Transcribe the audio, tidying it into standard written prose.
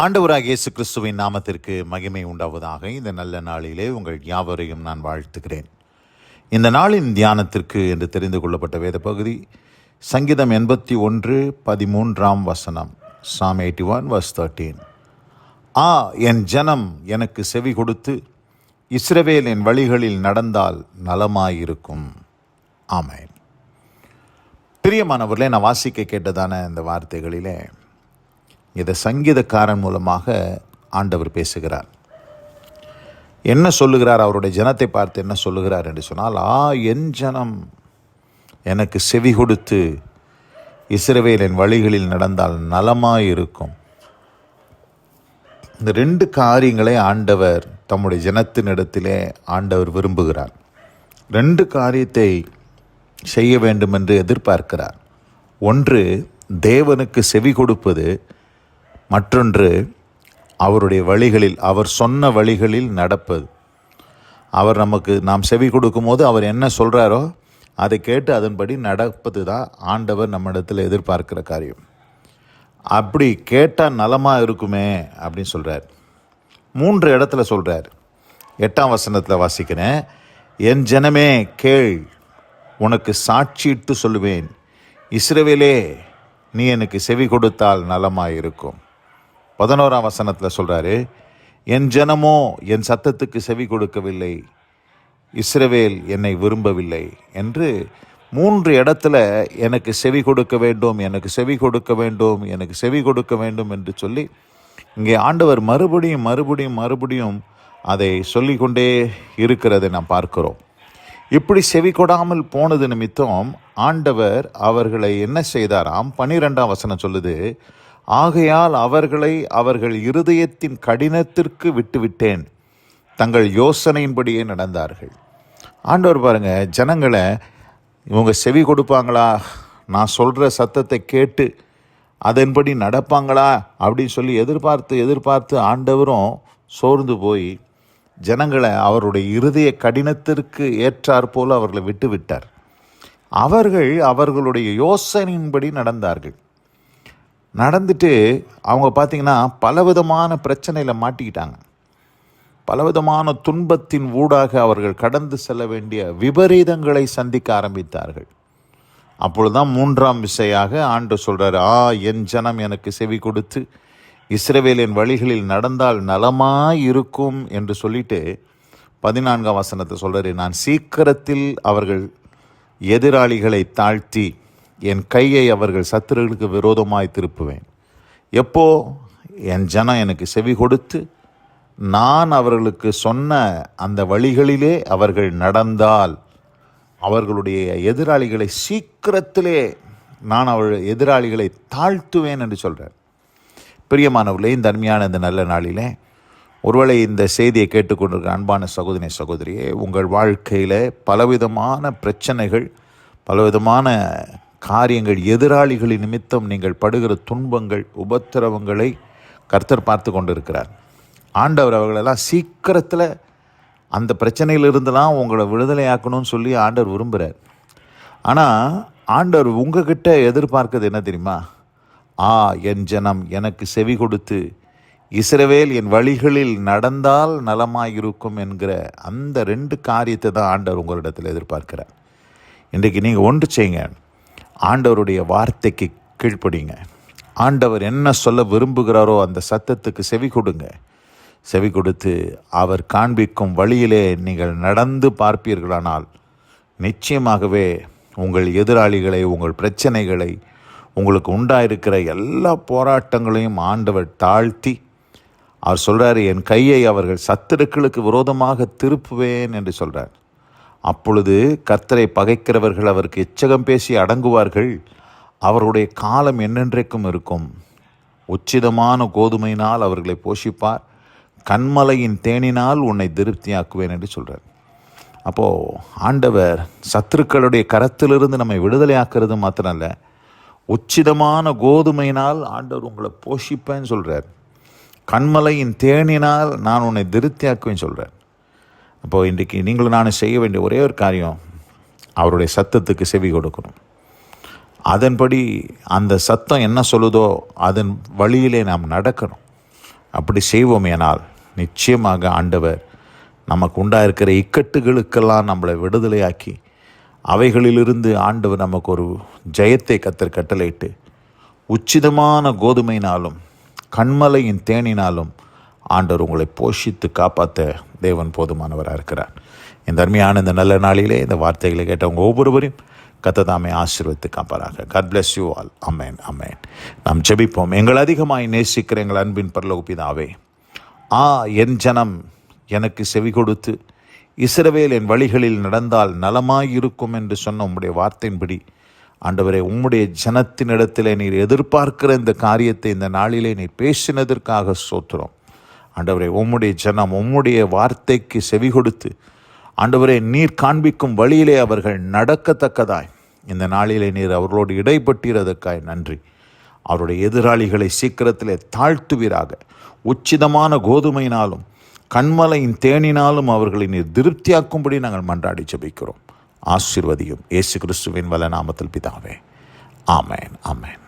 ஆண்டவராகிய இயேசு கிறிஸ்துவின் நாமத்திற்கு மகிமை உண்டாவதாக. இந்த நல்ல நாளிலே உங்கள் யாவரையும் நான் வாழ்த்துகிறேன். இந்த நாளின் தியானத்திற்கு என்று தெரிந்து கொள்ளப்பட்ட வேத பகுதி சங்கீதம் 81:13 Psalm 81:13. என் ஜனம் எனக்கு செவி கொடுத்து இஸ்ரவேல் என் வழிகளில் நடந்தால் நலமாயிருக்கும். ஆமென். பிரியமானவர்களே, நான் வாசிக்க கேட்டதான இந்த வார்த்தைகளிலே இதை சங்கீதக்காரன் மூலமாக ஆண்டவர் பேசுகிறார். என்ன சொல்லுகிறார்? அவருடைய ஜனத்தை பார்த்து என்ன சொல்லுகிறார் என்று சொன்னால், என் ஜனம் எனக்கு செவி கொடுத்து இஸ்ரவேல் என் வழிகளில் நடந்தால் நலமாயிருக்கும். இந்த ரெண்டு காரியங்களை ஆண்டவர் தம்முடைய ஜனத்தினிடத்திலே ஆண்டவர் விரும்புகிறார். ரெண்டு காரியத்தை செய்ய வேண்டும் என்று எதிர்பார்க்கிறார். ஒன்று, தேவனுக்கு செவி கொடுப்பது. மற்றொன்று, அவருடைய வழிகளில், அவர் சொன்ன வழிகளில் நடப்பது. நாம் செவி கொடுக்கும்போது அவர் என்ன சொல்கிறாரோ அதை கேட்டு அதன்படி நடப்பது தான் ஆண்டவர் நம்மிடத்தில் எதிர்பார்க்கிற காரியம். அப்படி கேட்டால் நலமாக இருக்குமே அப்படின்னு சொல்கிறார். 3 இடத்துல சொல்கிறார். 8 வாசிக்கிறேன். என் ஜனமே கேள், உனக்கு சாட்சியிட்டு சொல்லுவேன், இஸ்ரவேலே நீ எனக்கு செவி கொடுத்தால் நலமாயிருக்கும். 11 சொல்கிறாரு, என் ஜனமோ என் சத்தத்துக்கு செவி கொடுக்கவில்லை, இஸ்ரவேல் என்னை விரும்பவில்லை என்று 3 இடத்துல எனக்கு செவி கொடுக்க வேண்டும், எனக்கு செவி கொடுக்க வேண்டும், எனக்கு செவி கொடுக்க வேண்டும் என்று சொல்லி இங்கே ஆண்டவர் மறுபடியும் அதை சொல்லிக்கொண்டே இருக்கிறதை நாம் பார்க்கிறோம். இப்படி செவி கொடாமல் போனது நிமித்தம் ஆண்டவர் அவர்களை என்ன செய்தாராம்? 12 சொல்லுது, ஆகையால் அவர்களை அவர்கள் இருதயத்தின் கடினத்திற்கு விட்டுவிட்டேன், தங்கள் யோசனையின்படியே நடந்தார்கள். ஆண்டவர் பாருங்க, ஜனங்களை இவங்க செவி கொடுப்பாங்களா, நான் சொல்கிற சத்தத்தை கேட்டு அதன்படி நடப்பாங்களா அப்படின்னு சொல்லி எதிர்பார்த்து ஆண்டவரும் சோர்ந்து போய் ஜனங்களை அவருடைய இருதய கடினத்திற்கு ஏற்றாற்போல் அவர்களை விட்டுவிட்டார். அவர்கள் அவர்களுடைய யோசனையின்படி நடந்துட்டு அவங்க பார்த்திங்கன்னா பலவிதமான பிரச்சனையில் மாட்டிக்கிட்டாங்க. பலவிதமான துன்பத்தின் ஊடாக அவர்கள் கடந்து செல்ல வேண்டிய விபரீதங்களை சந்திக்க ஆரம்பித்தார்கள். அப்பொழுதுதான் 3ஆம் விசையாக ஆண்டவர் சொல்கிறார், என் ஜனம் எனக்கு செவி கொடுத்து இஸ்ரவேலின் வழிகளில் நடந்தால் நலமாயிருக்கும் என்று சொல்லிட்டு 14 சொல்கிறார், நான் சீக்கிரத்தில் அவர்கள் எதிராளிகளை தாழ்த்தி என் கையை அவர்கள் சத்துருகளுக்கு விரோதமாய் திருப்புவேன். எப்போ? என் ஜனம் எனக்கு செவி கொடுத்து நான் அவர்களுக்கு சொன்ன அந்த வழிகளிலே அவர்கள் நடந்தால் அவர்களுடைய எதிராளிகளை சீக்கிரத்திலே நான் அவர்கள் எதிராளிகளை தாழ்த்துவேன் என்று சொல்கிறார். பிரியமானவர்களே, இந்த அருமையான இந்த நல்ல நாளிலே ஒருவேளை இந்த செய்தியை கேட்டுக்கொண்டிருக்கிற அன்பான சகோதரியே, உங்கள் வாழ்க்கையில் பலவிதமான பிரச்சனைகள், பலவிதமான காரியங்கள், எதிராளிகளின் நிமித்தம் நீங்கள் படுகிற துன்பங்கள், உபத்திரவங்களை கர்த்தர் பார்த்து கொண்டு இருக்கிறார். ஆண்டவர் அவர்களெல்லாம் சீக்கிரத்தில் அந்த பிரச்சனையிலிருந்துலாம் உங்களை விடுதலையாக்கணும்னு சொல்லி ஆண்டவர் விரும்புகிறார். ஆனால் ஆண்டவர் உங்ககிட்ட எதிர்பார்க்கிறது என்ன தெரியுமா? என் ஜனம் எனக்கு செவி கொடுத்து இஸ்ரவேல் என் வழிகளில் நடந்தால் நலமாயிருக்கும் என்கிற அந்த 2 காரியத்தை தான் ஆண்டவர் உங்களிடத்தில் எதிர்பார்க்கிறார். இன்றைக்கு நீங்கள் ஒன்று செய்யுங்க, ஆண்டவருடைய வார்த்தைக்கு கீழ்ப்படிங்க. ஆண்டவர் என்ன சொல்ல விரும்புகிறாரோ அந்த சத்தத்துக்கு செவி கொடுங்க. செவி கொடுத்து அவர் காண்பிக்கும் வழியிலே நீங்கள் நடந்து பார்ப்பீர்களானால் நிச்சயமாகவே உங்கள் எதிராளிகளை, உங்கள் பிரச்சனைகளை, உங்களுக்கு உண்டாயிருக்கிற எல்லா போராட்டங்களையும் ஆண்டவர் தாழ்த்தி அவர் சொல்கிறார், என் கையை அவர்கள் சத்துருக்களுக்கு விரோதமாக திருப்புவேன் என்று சொல்கிறார். அப்பொழுது கர்த்தரை பகைக்கிறவர்கள் அவருக்கு எச்சகம் பேசி அடங்குவார்கள். அவருடைய காலம் என்னென்றைக்கும் இருக்கும். உச்சிதமான கோதுமையினால் அவர்களை போஷிப்பார், கண்மலையின் தேனினால் உன்னை திருப்தியாக்குவேன் என்று சொல்கிறார். அப்போது ஆண்டவர் சத்துருக்களுடைய கரத்திலிருந்து நம்மை விடுதலையாக்குறது மாத்திரம் இல்லை, உச்சிதமான கோதுமையினால் ஆண்டவர் உங்களை போஷிப்பேன்னு சொல்கிறார். கண்மலையின் தேனினால் நான் உன்னை திருப்தியாக்குவேன்னு சொல்கிறார். அப்போது இன்றைக்கு நீங்களும் நானும் செய்ய வேண்டிய ஒரே ஒரு காரியம், அவருடைய சத்தத்துக்கு செவி கொடுக்கணும். அதன்படி அந்த சத்தம் என்ன சொல்லுதோ அதன் வழியிலே நாம் நடக்கணும். அப்படி செய்வோமேனால் நிச்சயமாக ஆண்டவர் நமக்கு உண்டாயிருக்கிற இக்கட்டுகளுக்கெல்லாம் நம்மளை விடுதலையாக்கி அவைகளிலிருந்து ஆண்டவர் நமக்கு ஒரு ஜெயத்தை கத்தர் கட்டளையிட்டு உச்சிதமான கோதுமையினாலும் கண்மலையின் தேனினாலும் ஆண்டவர் உங்களை போஷித்து காப்பாற்ற தேவன் போதுமானவராக இருக்கிறார். இந்த அருமையான இந்த நல்ல நாளிலே இந்த வார்த்தைகளை கேட்டவங்க ஒவ்வொருவரையும் கத்ததாமே ஆசீர்வதித்து காப்பாராக. God bless you all. Amen amen. நாம் ஜெபிப்போம். எங்கள் அதிகமாய் நேசிக்கிற எங்கள் அன்பின் பரலோக பிதாவே, என் ஜனம் எனக்கு செவி கொடுத்து இஸ்ரவேல் என் வழிகளில் நடந்தால் நலமாயிருக்கும் என்று சொன்ன உம்முடைய வார்த்தையின்படி ஆண்டவரே, உம்முடைய ஜனத்தினிடத்தில் நீர் எதிர்பார்க்கிற இந்த காரியத்தை இந்த நாளிலே நீர் பேசினதற்காக ஸ்தோத்திரம். ஆண்டவரே, உம்முடைய ஜனம் உம்முடைய வார்த்தைக்கு செவி கொடுத்து ஆண்டவரே, நீர் காண்பிக்கும் வழியிலே அவர்கள் நடக்கத்தக்கதாய் இந்த நாளிலே நீர் அவர்களோடு இடைப்பட்டீரதற்காய் நன்றி. அவருடைய எதிராளிகளை சீக்கிரத்திலே தாழ்த்துவீராக. உச்சிதமான கோதுமையினாலும் கண்மலையின் தேனினாலும் அவர்களை நீர் திருப்தியாக்கும்படி நாங்கள் மன்றாடி ஜெபிக்கிறோம். ஆசீர்வதியும். இயேசு கிறிஸ்துவின் வல்ல நாமத்தில் பிதாவே. ஆமேன் ஆமேன்.